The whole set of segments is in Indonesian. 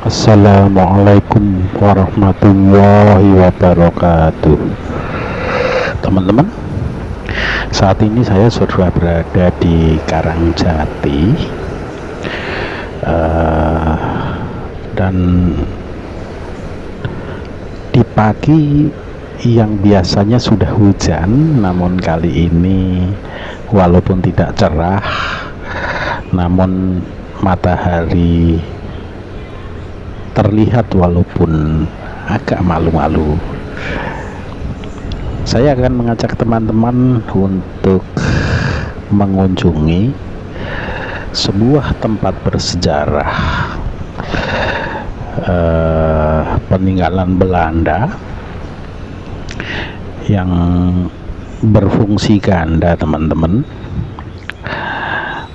Assalamualaikum warahmatullahi wabarakatuh. Teman-teman, saat ini saya sudah berada di Karangjati, dan di pagi yang biasanya sudah hujan, namun kali ini walaupun tidak cerah, namun matahari terlihat walaupun agak malu-malu. Saya akan mengajak teman-teman untuk mengunjungi sebuah tempat bersejarah peninggalan Belanda yang berfungsi ganda, teman-teman.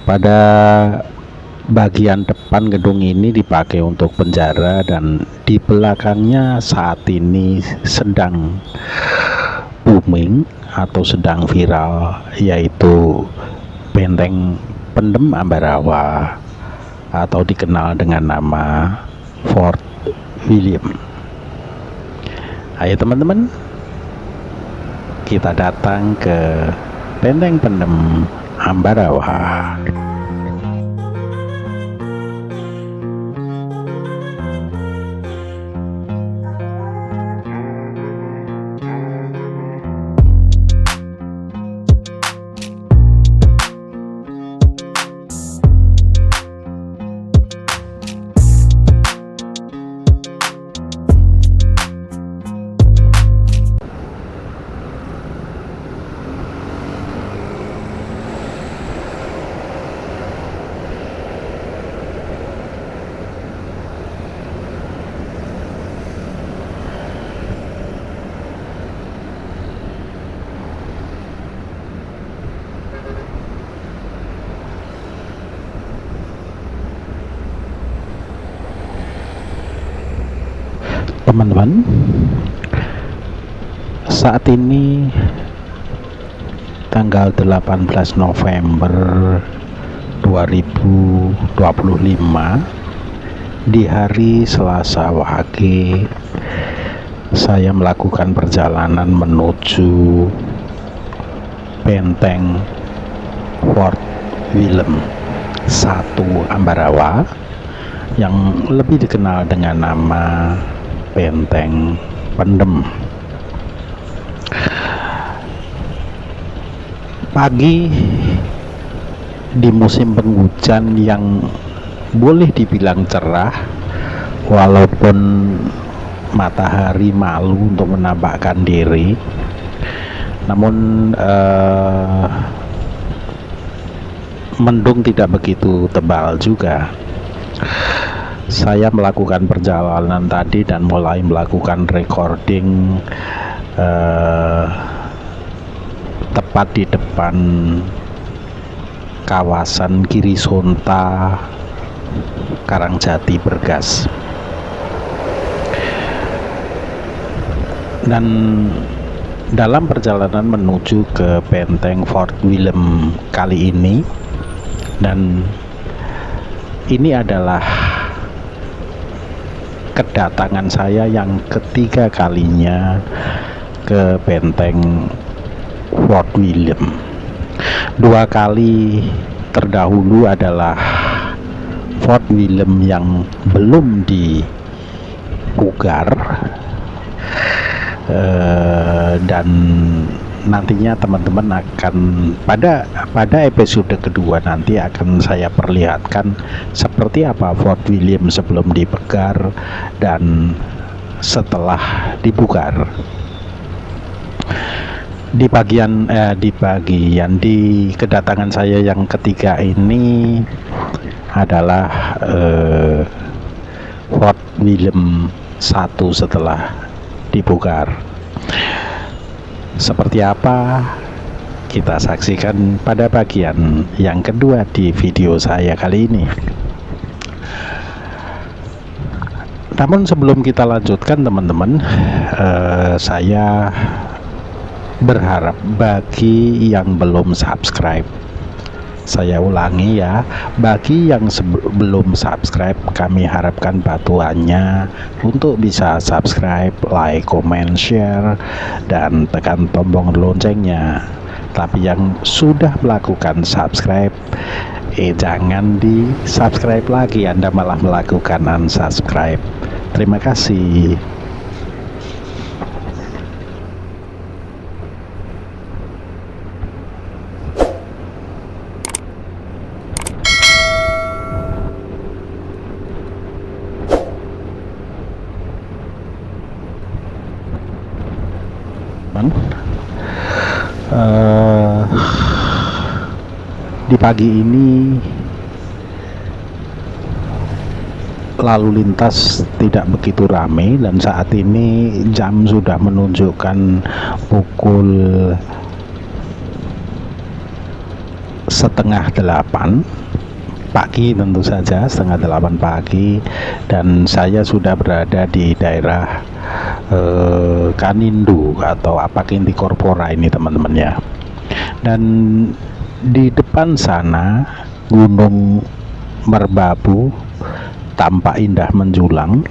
Pada bagian depan gedung ini dipakai untuk penjara, dan di belakangnya saat ini sedang booming atau sedang viral, yaitu Benteng Pendem Ambarawa atau dikenal dengan nama Fort William. Ayo teman-teman, kita datang ke Benteng Pendem Ambarawa. Teman-teman, saat ini tanggal 18 November 2025 di hari Selasa Wage, saya melakukan perjalanan menuju Benteng Fort William I Ambarawa yang lebih dikenal dengan nama Benteng Pendem. Pagi di musim penghujan yang boleh dibilang cerah, walaupun matahari malu untuk menampakkan diri, namun mendung tidak begitu tebal juga. Saya melakukan perjalanan tadi dan mulai melakukan recording tepat di depan kawasan Girisonta, Karangjati, Bergas. Dan dalam perjalanan menuju ke Benteng Fort William kali ini, dan ini adalah kedatangan saya yang ketiga kalinya ke Benteng Fort William. 2 kali terdahulu adalah Fort William yang belum dipugar, dan nantinya teman-teman akan pada episode kedua nanti akan saya perlihatkan seperti apa Fort William sebelum dipugar dan setelah dipugar. Di kedatangan saya yang ketiga ini adalah Fort William I setelah dipugar. Seperti apa, kita saksikan pada bagian yang kedua di video saya kali ini. Namun sebelum kita lanjutkan teman-teman, saya berharap bagi yang belum subscribe Saya ulangi ya, bagi yang belum subscribe, kami harapkan bantuannya untuk bisa subscribe, like, comment, share, dan tekan tombol loncengnya. Tapi yang sudah melakukan subscribe, jangan di subscribe lagi, Anda malah melakukan unsubscribe. Terima kasih. Di pagi ini lalu lintas tidak begitu ramai, dan saat ini jam sudah menunjukkan pukul 7:30 pagi, tentu saja 7:30 pagi, dan saya sudah berada di daerah Kanindo atau Apakinti Korpora ini, teman-teman ya. Dan di depan sana Gunung Merbabu tampak indah menjulang.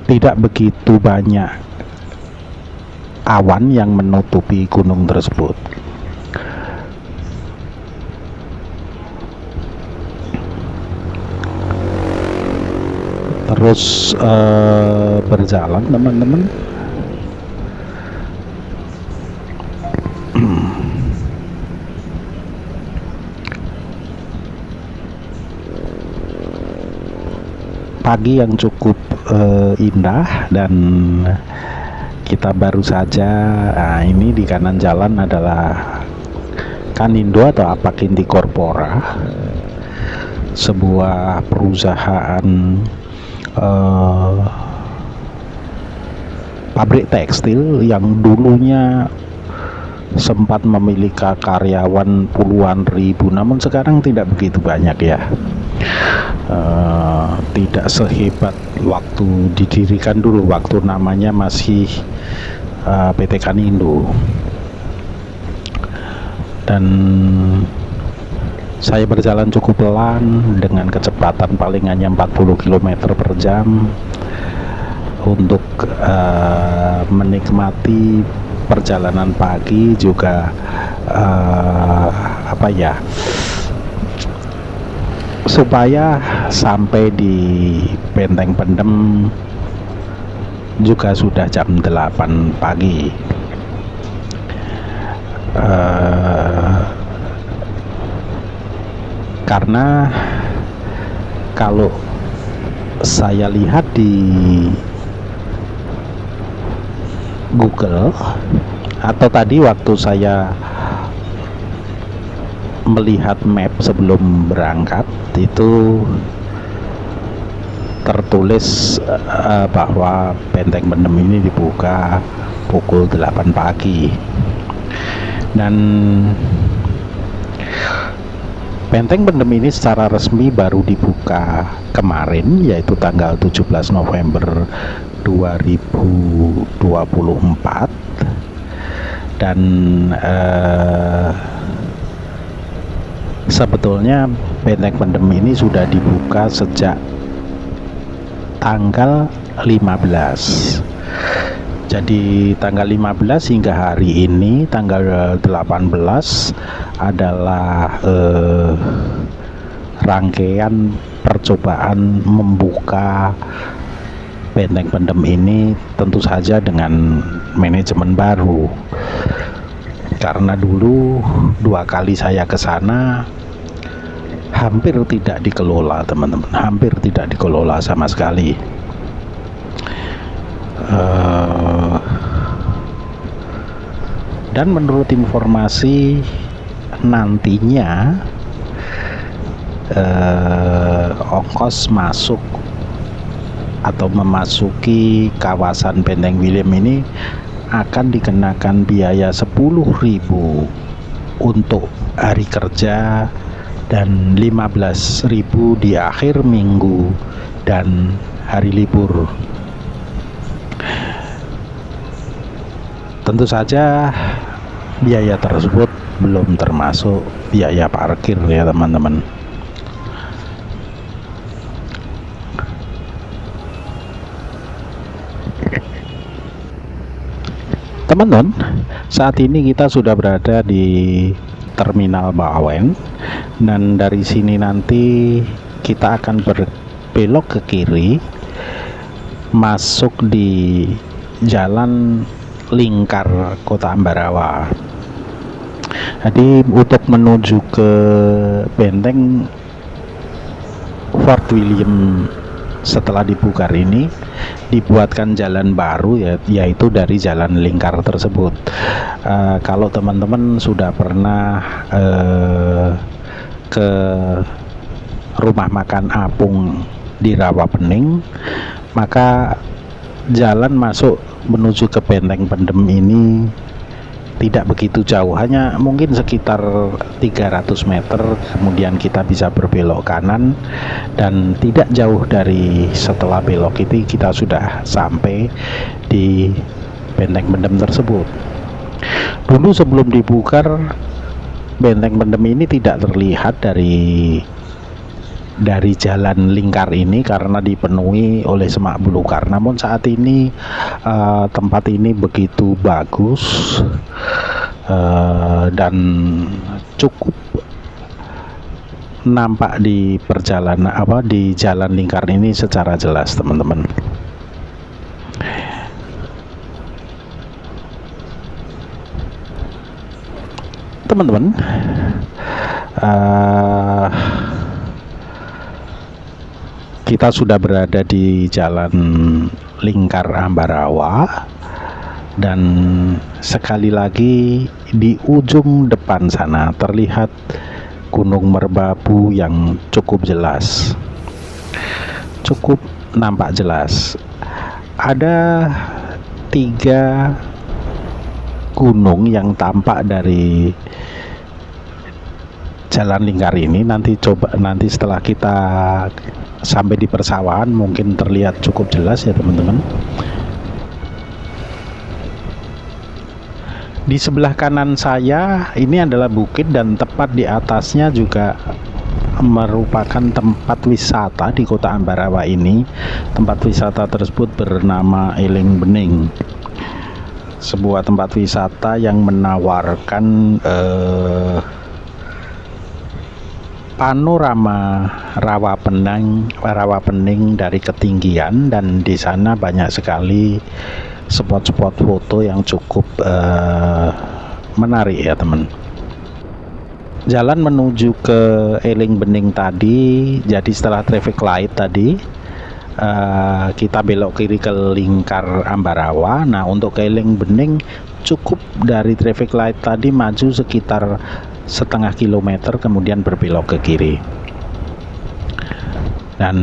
Tidak begitu banyak awan yang menutupi gunung tersebut. Terus berjalan, teman-teman. Pagi yang cukup indah, dan kita baru saja, ini di kanan jalan adalah Kanindo atau Apakinti Korpora, sebuah perusahaan pabrik tekstil yang dulunya sempat memiliki karyawan puluhan ribu, namun sekarang tidak begitu banyak ya. Tidak sehebat waktu didirikan dulu, waktu namanya masih PT Kanindo. Dan saya berjalan cukup pelan dengan kecepatan paling hanya 40 km per jam untuk menikmati perjalanan pagi, juga supaya sampai di Benteng Pendem juga sudah jam 8 pagi. Karena kalau saya lihat di Google, atau tadi waktu saya melihat map sebelum berangkat, itu tertulis bahwa Benteng Pendem ini dibuka pukul 8 pagi. Dan Benteng Pendem ini secara resmi baru dibuka kemarin, yaitu tanggal 17 November 2024. Dan sebetulnya Benteng Pendem ini sudah dibuka sejak tanggal 15. Jadi tanggal 15 hingga hari ini tanggal 18 adalah rangkaian percobaan membuka Benteng Pendem ini, tentu saja dengan manajemen baru. Karena dulu 2 kali saya ke sana hampir tidak dikelola, teman-teman, hampir tidak dikelola sama sekali. Dan menurut informasi, nantinya ongkos masuk atau memasuki kawasan Benteng William ini akan dikenakan biaya 10.000 untuk hari kerja dan 15.000 di akhir minggu dan hari libur. Tentu saja biaya tersebut belum termasuk biaya parkir ya teman-teman. Teman-teman, saat ini kita sudah berada di Terminal Bawen, dan dari sini nanti kita akan berbelok ke kiri masuk di Jalan Lingkar Kota Ambarawa. Jadi untuk menuju ke Benteng Fort William setelah dibukar ini dibuatkan jalan baru ya, yaitu dari jalan lingkar tersebut. Kalau teman-teman sudah pernah ke rumah makan Apung di Rawapening, maka jalan masuk menuju ke Benteng Pendem ini tidak begitu jauh, hanya mungkin sekitar 300 meter, kemudian kita bisa berbelok kanan, dan tidak jauh dari setelah belok itu kita sudah sampai di Benteng Pendem tersebut. Dulu sebelum dibukar, Benteng Pendem ini tidak terlihat dari jalan lingkar ini karena dipenuhi oleh semak belukar. Namun saat ini tempat ini begitu bagus dan cukup nampak di perjalanan di jalan lingkar ini secara jelas, teman-teman. Kita sudah berada di Jalan Lingkar Ambarawa, dan sekali lagi di ujung depan sana terlihat Gunung Merbabu yang cukup jelas, cukup nampak jelas. Ada 3 gunung yang tampak dari jalan lingkar ini. Nanti setelah kita sampai di persawahan mungkin terlihat cukup jelas ya teman-teman. Di sebelah kanan saya ini adalah bukit, dan tepat di atasnya juga merupakan tempat wisata di Kota Ambarawa ini. Tempat wisata tersebut bernama Eling Bening, sebuah tempat wisata yang menawarkan panorama Rawapening dari ketinggian, dan di sana banyak sekali spot-spot foto yang cukup menarik ya teman. Jalan menuju ke Eling Bening tadi, jadi setelah traffic light tadi kita belok kiri ke Lingkar Ambarawa. Nah, untuk ke Eling Bening cukup dari traffic light tadi maju sekitar setengah kilometer, kemudian berbelok ke kiri, dan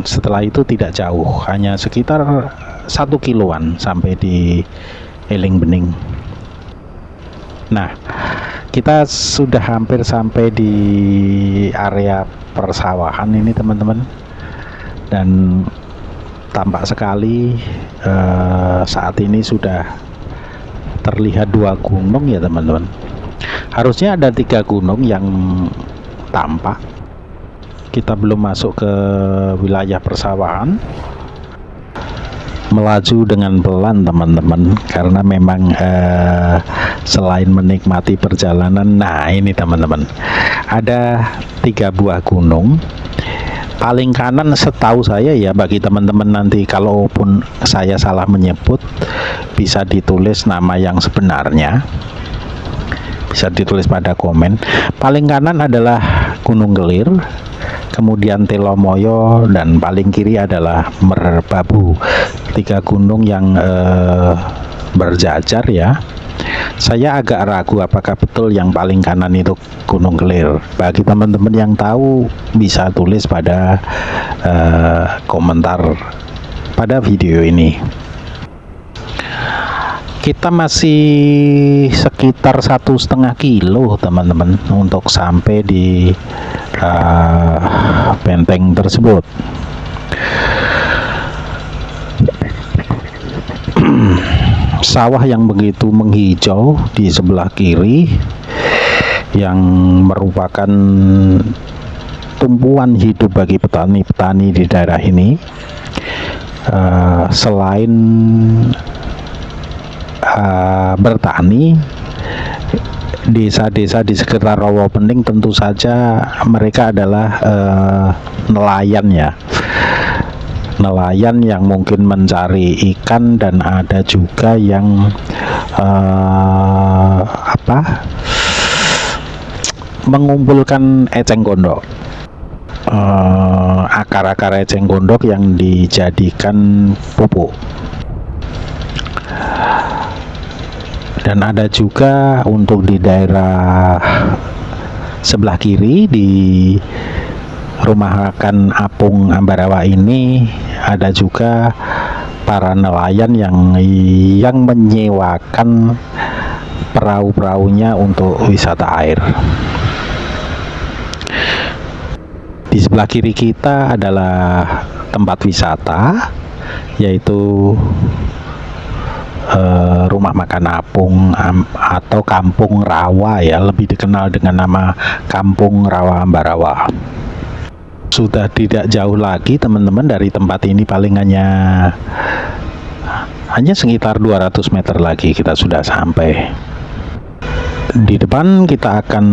setelah itu tidak jauh, hanya sekitar 1 kiloan sampai di Eling Bening. Nah, kita sudah hampir sampai di area persawahan ini teman-teman, dan tampak sekali saat ini sudah terlihat 2 gunung ya teman-teman. Harusnya ada 3 gunung yang tampak. Kita belum masuk ke wilayah persawahan. Melaju dengan pelan teman-teman, karena memang selain menikmati perjalanan, nah ini teman-teman, ada 3 buah gunung. Paling kanan setahu saya ya, bagi teman-teman nanti kalaupun saya salah menyebut, bisa ditulis nama yang sebenarnya, bisa ditulis pada komen. Paling kanan adalah Gunung Gelir, kemudian Telomoyo, dan paling kiri adalah Merbabu. 3 gunung yang berjajar ya. Saya agak ragu apakah betul yang paling kanan itu Gunung Gelir. Bagi teman-teman yang tahu bisa tulis pada komentar pada video ini. Kita masih sekitar 1,5 kilo teman-teman untuk sampai di benteng tersebut. sawah yang begitu menghijau di sebelah kiri yang merupakan tumpuan hidup bagi petani-petani di daerah ini. Selain bertani, desa-desa di sekitar Rawapening tentu saja mereka adalah nelayan ya, nelayan yang mungkin mencari ikan, dan ada juga yang mengumpulkan eceng gondok, akar-akar eceng gondok yang dijadikan pupuk. Dan ada juga untuk di daerah sebelah kiri di rumah makan Apung Ambarawa ini, ada juga para nelayan yang menyewakan perahu-perahunya untuk wisata air. Di sebelah kiri kita adalah tempat wisata, yaitu rumah makan Apung atau Kampung Rawa ya, lebih dikenal dengan nama Kampung Rawa Ambarawa. Sudah tidak jauh lagi teman-teman dari tempat ini, paling hanya sekitar 200 meter lagi kita sudah sampai. Di depan kita akan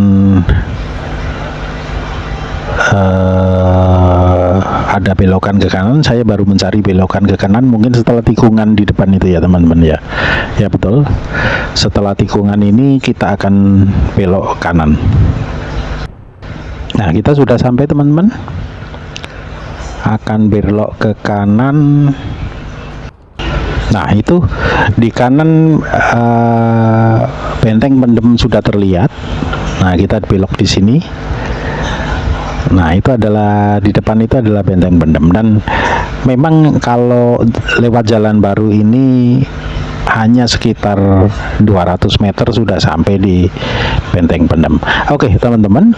ada belokan ke kanan. Saya baru mencari belokan ke kanan, mungkin setelah tikungan di depan itu ya teman-teman ya. Ya betul, setelah tikungan ini kita akan belok kanan. Nah, kita sudah sampai teman-teman, akan belok ke kanan. Nah, itu di kanan Benteng Pendem sudah terlihat. Nah, kita belok di sini. Nah, itu adalah di depan itu adalah Benteng Pendem, dan memang kalau lewat jalan baru ini hanya sekitar 200 meter sudah sampai di Benteng Pendem. Oke teman-teman,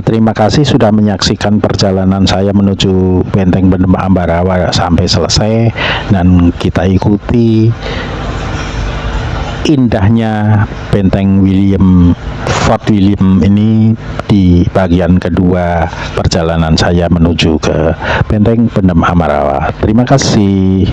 terima kasih sudah menyaksikan perjalanan saya menuju Benteng Pendem Ambarawa sampai selesai, dan kita ikuti indahnya Benteng Fort William ini di bagian kedua perjalanan saya menuju ke Benteng Pendem Ambarawa. Terima kasih.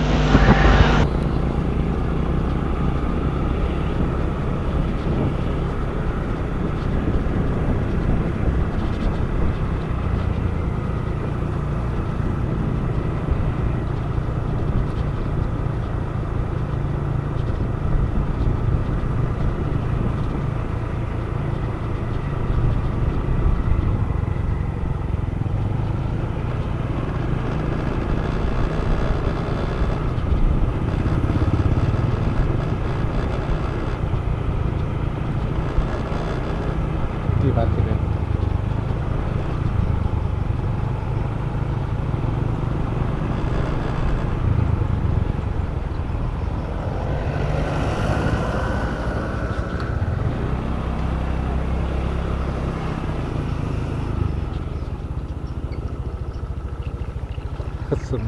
Diparkirin. Kesel.